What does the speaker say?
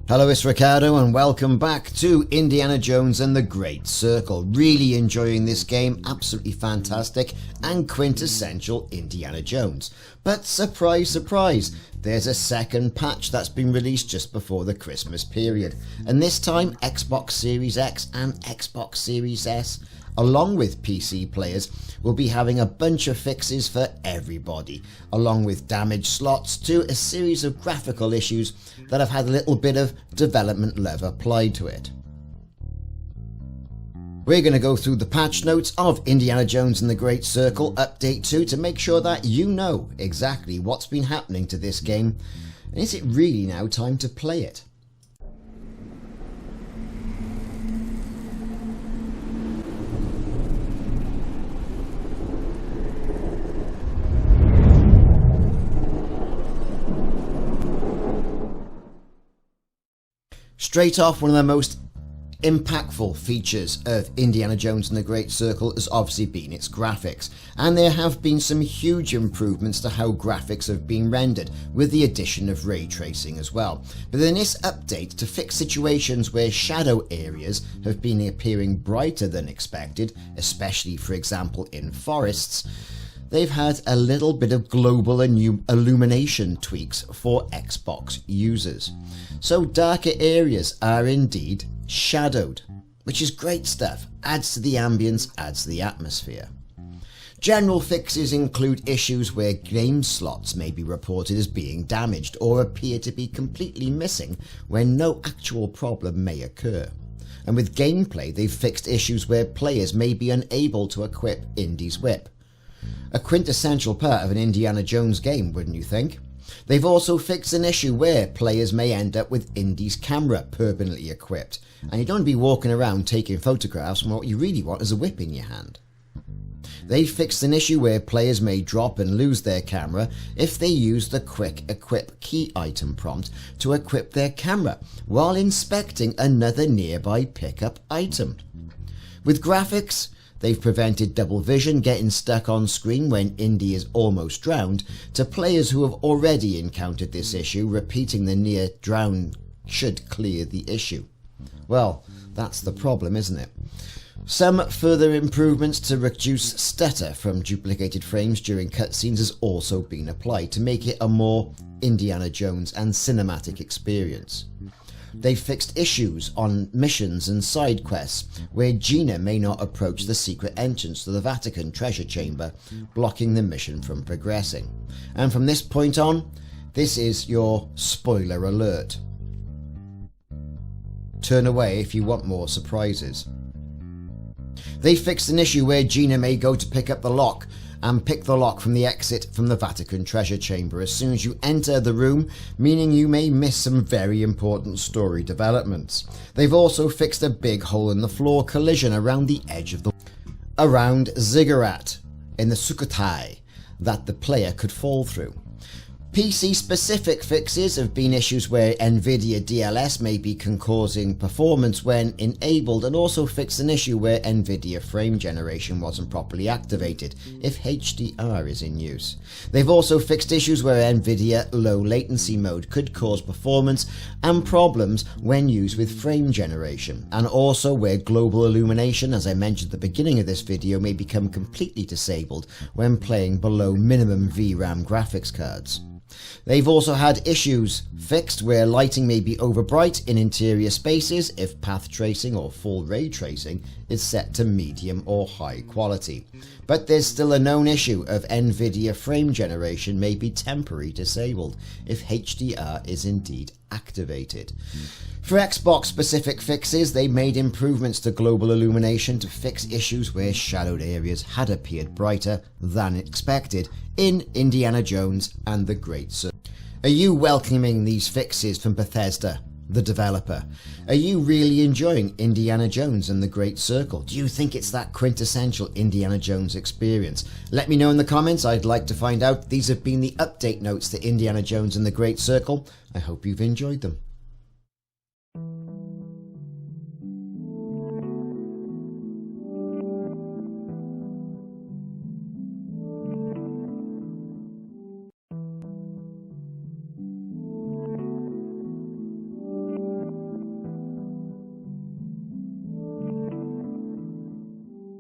Hello, it's Ricardo and welcome back to Indiana Jones and the Great Circle. Really enjoying this game, absolutely fantastic and quintessential Indiana Jones. But surprise, surprise, there's a second patch that's been released just before the Christmas period. And this time Xbox Series X and Xbox Series S, along with PC players, will be having a bunch of fixes for everybody, along with damaged slots to a series of graphical issues that have had a little bit of development love applied to it. We're going to go through the patch notes of Indiana Jones and the Great Circle Update 2 to make sure that you know exactly what's been happening to this game, and is it really now time to play it? Straight off, one of the most impactful features of Indiana Jones and the Great Circle has obviously been its graphics, and there have been some huge improvements to how graphics have been rendered, with the addition of ray tracing as well. But in this update, to fix situations where shadow areas have been appearing brighter than expected, especially for example in forests, they've had a little bit of global illumination tweaks for Xbox users. So darker areas are indeed shadowed, which is great stuff, adds to the ambience, adds to the atmosphere. General fixes include issues where game slots may be reported as being damaged or appear to be completely missing when no actual problem may occur. And with gameplay, they've fixed issues where players may be unable to equip Indy's whip. A quintessential part of an Indiana Jones game, wouldn't you think? They've also fixed an issue where players may end up with Indy's camera permanently equipped, and you don't want to be walking around taking photographs when what you really want is a whip in your hand. They've fixed an issue where players may drop and lose their camera if they use the quick equip key item prompt to equip their camera while inspecting another nearby pickup item. With graphics, they've prevented double vision getting stuck on screen when Indy is almost drowned. To players who have already encountered this issue, repeating the near drown should clear the issue. Well, that's the problem, isn't it? Some further improvements to reduce stutter from duplicated frames during cutscenes has also been applied to make it a more Indiana Jones and cinematic experience. They fixed issues on missions and side quests where Gina may not approach the secret entrance to the Vatican treasure chamber, blocking the mission from progressing. And from this point on, this is your spoiler alert. Turn away if you want more surprises. They fixed an issue where Gina may go to pick up the lock and pick the lock from the exit from the Vatican treasure chamber as soon as you enter the room, meaning you may miss some very important story developments. They've also fixed a big hole in the floor collision around the edge of around Ziggurat in the Sukhothai that the player could fall through. PC specific fixes have been issues where Nvidia DLS may be causing performance when enabled, and also fixed an issue where Nvidia frame generation wasn't properly activated if HDR is in use. They've also fixed issues where Nvidia low latency mode could cause performance and problems when used with frame generation, and also where global illumination, as I mentioned at the beginning of this video, may become completely disabled when playing below minimum VRAM graphics cards. They've also had issues fixed where lighting may be overbright in interior spaces if path tracing or full ray tracing is set to medium or high quality. But there's still a known issue of Nvidia frame generation may be temporarily disabled if HDR is indeed activated. For Xbox specific fixes, they made improvements to global illumination to fix issues where shadowed areas had appeared brighter than expected in Indiana Jones and the Great Circle. Are you welcoming these fixes from Bethesda, the developer? Are you really enjoying Indiana Jones and the Great Circle? Do you think it's that quintessential Indiana Jones experience? Let me know in the comments, I'd like to find out. These have been the update notes to Indiana Jones and the Great Circle. I hope you've enjoyed them.